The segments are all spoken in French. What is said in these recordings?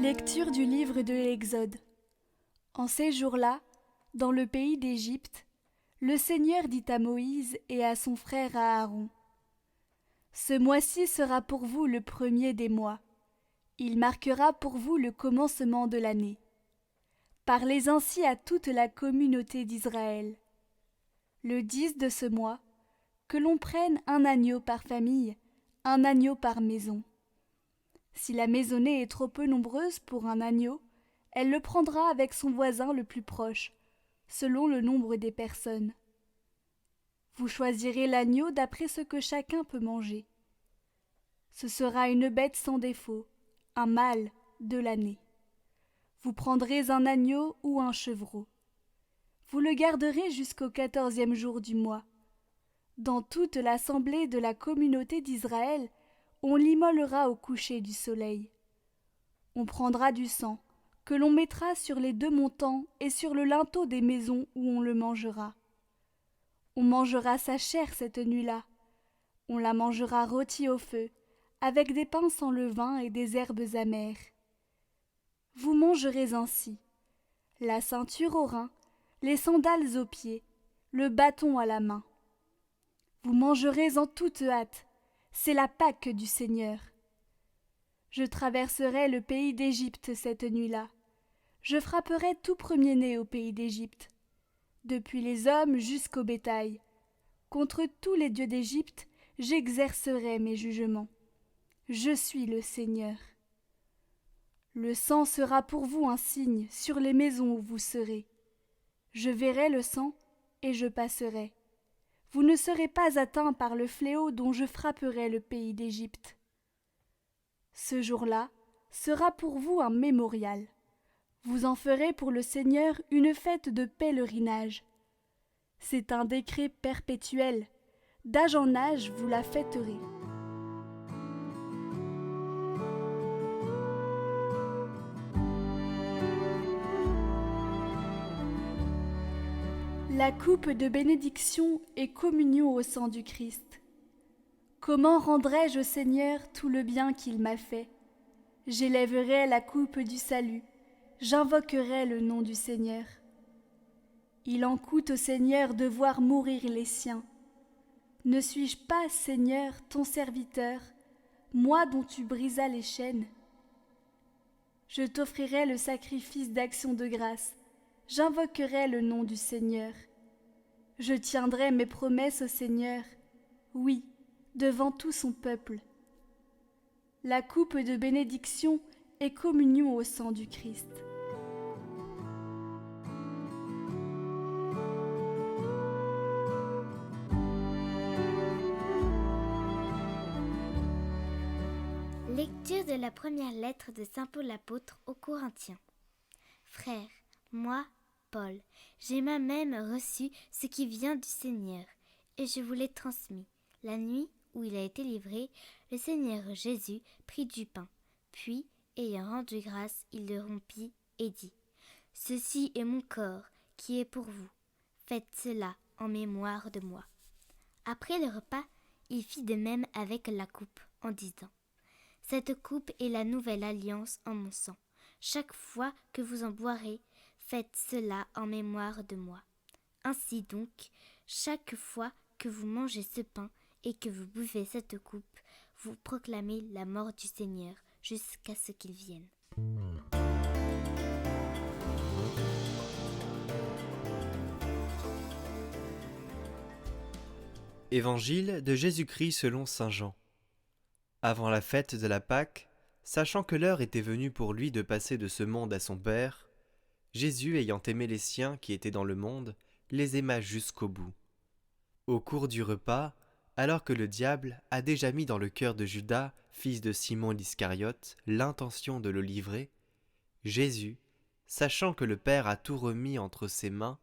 Lecture du livre de l'Exode. En ces jours-là, dans le pays d'Égypte, le Seigneur dit à Moïse et à son frère Aaron : Ce mois-ci sera pour vous le premier des mois. Il marquera pour vous le commencement de l'année. Parlez ainsi à toute la communauté d'Israël. Le 10 de ce mois, que l'on prenne un agneau par famille, un agneau par maison. Si la maisonnée est trop peu nombreuse pour un agneau, elle le prendra avec son voisin le plus proche, selon le nombre des personnes. Vous choisirez l'agneau d'après ce que chacun peut manger. Ce sera une bête sans défaut, un mâle de l'année. Vous prendrez un agneau ou un chevreau. Vous le garderez jusqu'au 14e jour du mois. Dans toute l'assemblée de la communauté d'Israël, on l'immolera au coucher du soleil. On prendra du sang, que l'on mettra sur les deux montants et sur le linteau des maisons où on le mangera. On mangera sa chair cette nuit-là. On la mangera rôtie au feu, avec des pains sans levain et des herbes amères. Vous mangerez ainsi la ceinture aux reins, les sandales aux pieds, le bâton à la main. Vous mangerez en toute hâte, c'est la Pâque du Seigneur. Je traverserai le pays d'Égypte cette nuit-là. Je frapperai tout premier-né au pays d'Égypte, depuis les hommes jusqu'au bétail. Contre tous les dieux d'Égypte, j'exercerai mes jugements. Je suis le Seigneur. Le sang sera pour vous un signe sur les maisons où vous serez. Je verrai le sang et je passerai. Vous ne serez pas atteints par le fléau dont je frapperai le pays d'Égypte. Ce jour-là sera pour vous un mémorial. Vous en ferez pour le Seigneur une fête de pèlerinage. C'est un décret perpétuel. D'âge en âge, vous la fêterez. La coupe de bénédiction et communion au sang du Christ. Comment rendrai-je au Seigneur tout le bien qu'il m'a fait? J'élèverai la coupe du salut, j'invoquerai le nom du Seigneur. Il en coûte au Seigneur de voir mourir les siens. Ne suis-je pas, Seigneur, ton serviteur, moi dont tu brisas les chaînes? Je t'offrirai le sacrifice d'action de grâce, j'invoquerai le nom du Seigneur. Je tiendrai mes promesses au Seigneur, oui, devant tout son peuple. La coupe de bénédiction et communion au sang du Christ. Lecture de la première lettre de saint Paul l'apôtre aux Corinthiens. Frères, moi, Paul, j'ai moi-même reçu ce qui vient du Seigneur, et je vous l'ai transmis. La nuit où il a été livré, le Seigneur Jésus prit du pain, puis, ayant rendu grâce, il le rompit et dit : Ceci est mon corps qui est pour vous. Faites cela en mémoire de moi. Après le repas, il fit de même avec la coupe, en disant : Cette coupe est la nouvelle alliance en mon sang. Chaque fois que vous en boirez, faites cela en mémoire de moi. Ainsi donc, chaque fois que vous mangez ce pain et que vous buvez cette coupe, vous proclamez la mort du Seigneur jusqu'à ce qu'il vienne. Évangile de Jésus-Christ selon saint Jean. Avant la fête de la Pâque, sachant que l'heure était venue pour lui de passer de ce monde à son Père, Jésus, ayant aimé les siens qui étaient dans le monde, les aima jusqu'au bout. Au cours du repas, alors que le diable a déjà mis dans le cœur de Judas, fils de Simon l'Iscariote, l'intention de le livrer, Jésus, sachant que le Père a tout remis entre ses mains,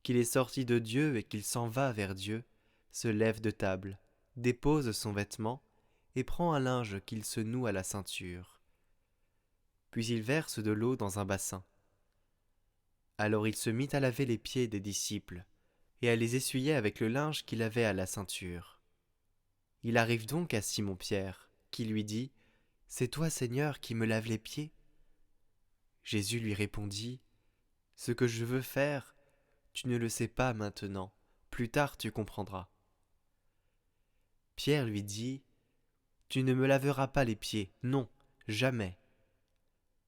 qu'il est sorti de Dieu et qu'il s'en va vers Dieu, se lève de table, dépose son vêtement et prend un linge qu'il se noue à la ceinture. Puis il verse de l'eau dans un bassin. Alors il se mit à laver les pieds des disciples et à les essuyer avec le linge qu'il avait à la ceinture. Il arrive donc à Simon-Pierre, qui lui dit : « C'est toi, Seigneur, qui me laves les pieds ? Jésus lui répondit, « Ce que je veux faire, tu ne le sais pas maintenant, plus tard tu comprendras. » Pierre lui dit, « Tu ne me laveras pas les pieds, non, jamais. »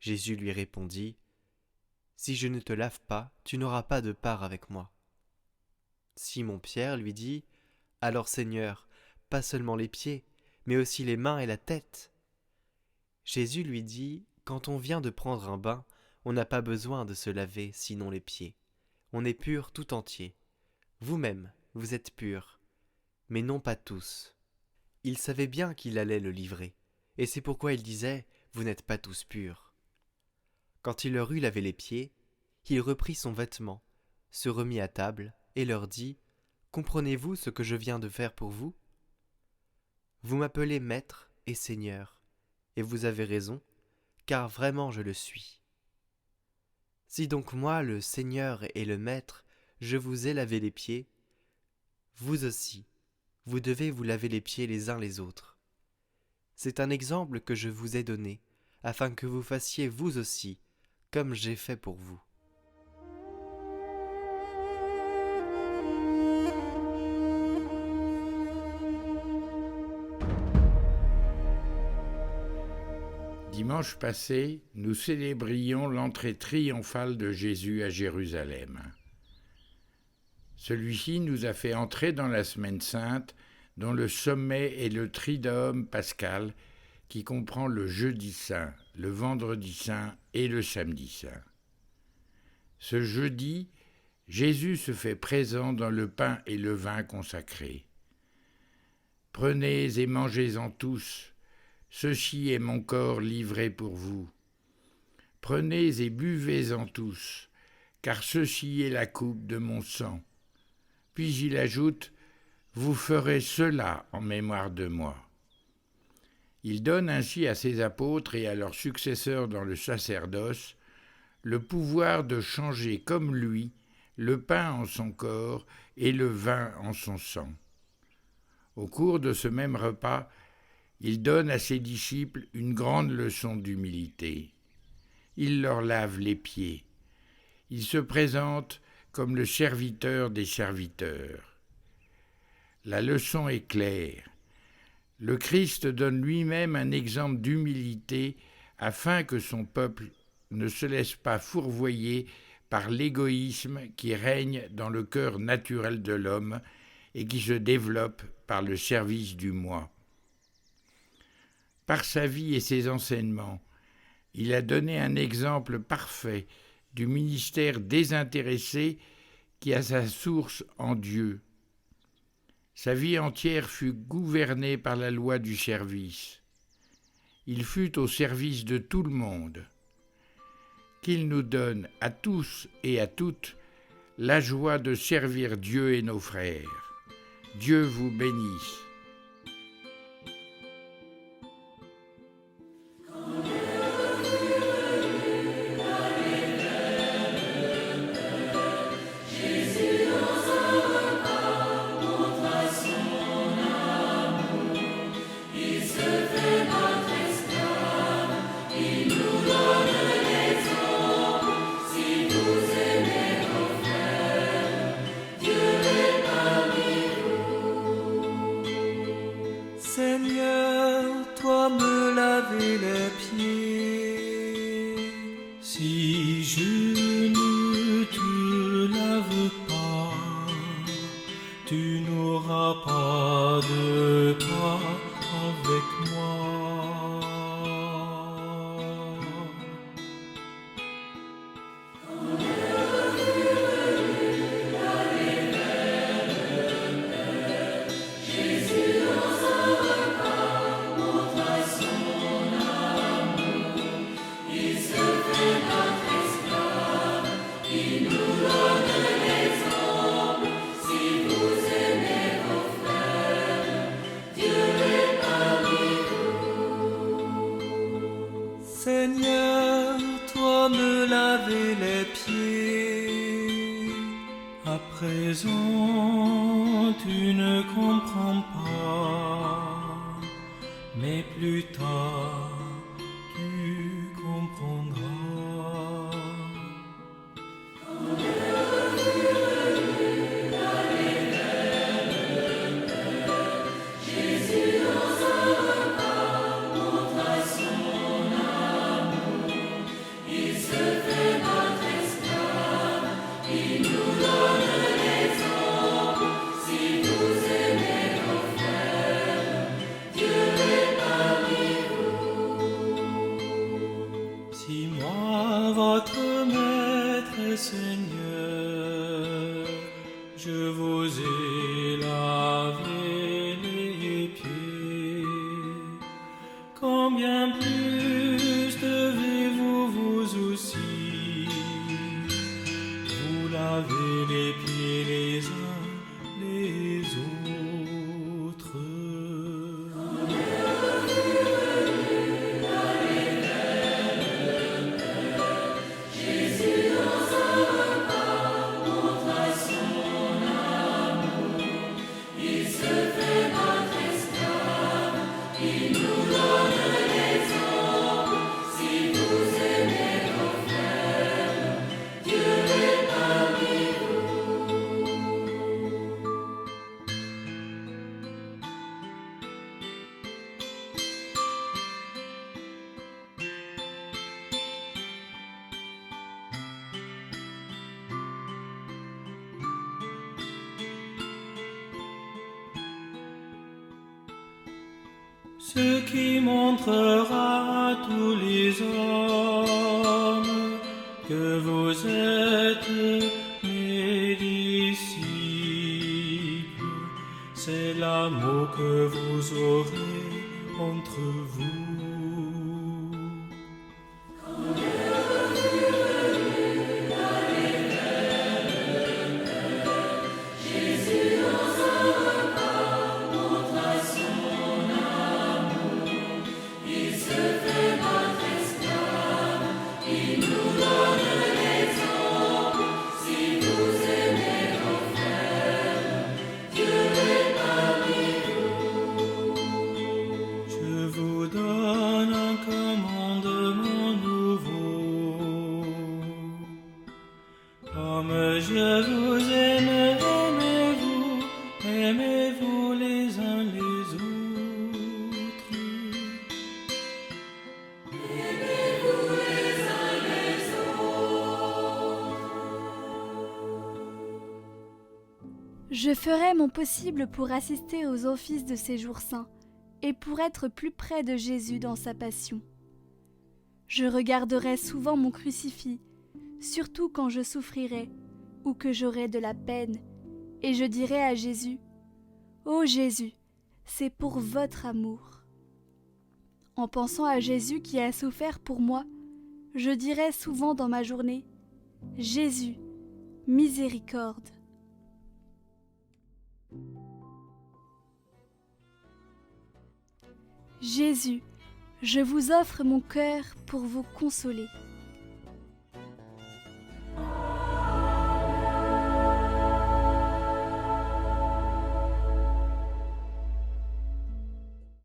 Jésus lui répondit, « Si je ne te lave pas, tu n'auras pas de part avec moi. » Simon-Pierre lui dit, « Alors Seigneur, pas seulement les pieds, mais aussi les mains et la tête. » Jésus lui dit, « Quand on vient de prendre un bain, on n'a pas besoin de se laver sinon les pieds. On est pur tout entier. Vous-même, vous êtes purs, mais non pas tous. » Il savait bien qu'il allait le livrer, et c'est pourquoi il disait, « Vous n'êtes pas tous purs. » Quand il leur eut lavé les pieds, il reprit son vêtement, se remit à table, et leur dit, « Comprenez-vous ce que je viens de faire pour vous ? Vous m'appelez Maître et Seigneur, et vous avez raison, car vraiment je le suis. Si donc moi, le Seigneur et le Maître, je vous ai lavé les pieds, vous aussi, vous devez vous laver les pieds les uns les autres. C'est un exemple que je vous ai donné, afin que vous fassiez vous aussi, comme j'ai fait pour vous. » Dimanche passé, nous célébrions l'entrée triomphale de Jésus à Jérusalem. Celui-ci nous a fait entrer dans la Semaine Sainte, dont le sommet est le Triduum pascal, qui comprend le jeudi saint, le vendredi saint et le samedi saint. Ce jeudi, Jésus se fait présent dans le pain et le vin consacrés. « Prenez et mangez-en tous, ceci est mon corps livré pour vous. Prenez et buvez-en tous, car ceci est la coupe de mon sang. » Puis il ajoute, « Vous ferez cela en mémoire de moi. » Il donne ainsi à ses apôtres et à leurs successeurs dans le sacerdoce le pouvoir de changer comme lui le pain en son corps et le vin en son sang. Au cours de ce même repas, il donne à ses disciples une grande leçon d'humilité. Il leur lave les pieds. Il se présente comme le serviteur des serviteurs. La leçon est claire. Le Christ donne lui-même un exemple d'humilité afin que son peuple ne se laisse pas fourvoyer par l'égoïsme qui règne dans le cœur naturel de l'homme et qui se développe par le service du moi. Par sa vie et ses enseignements, il a donné un exemple parfait du ministère désintéressé qui a sa source en Dieu. Sa vie entière fut gouvernée par la loi du service. Il fut au service de tout le monde. Qu'il nous donne à tous et à toutes la joie de servir Dieu et nos frères. Dieu vous bénisse. Seigneur, toi me laver les pieds. Si je ne te lave pas, tu n'auras pas de part avec moi. Seigneur, toi me laver les pieds. À présent, tu ne comprends pas, mais plus tard, tu comprendras. combien plus devez-vous vous aussi vous laver les pieds les uns les autres. Ce qui montrera à tous les hommes que vous êtes mes disciples, c'est l'amour que vous aurez entre vous. Je vous donne un commandement nouveau. Comme je vous aime, aimez-vous les uns les autres. Je ferai mon possible pour assister aux offices de ces jours saints et pour être plus près de Jésus dans sa passion. Je regarderai souvent mon crucifix, surtout quand je souffrirai ou que j'aurai de la peine, et je dirai à Jésus : « Ô Jésus, c'est pour votre amour. » En pensant à Jésus qui a souffert pour moi, je dirai souvent dans ma journée : « Jésus, miséricorde. » Jésus, je vous offre mon cœur pour vous consoler.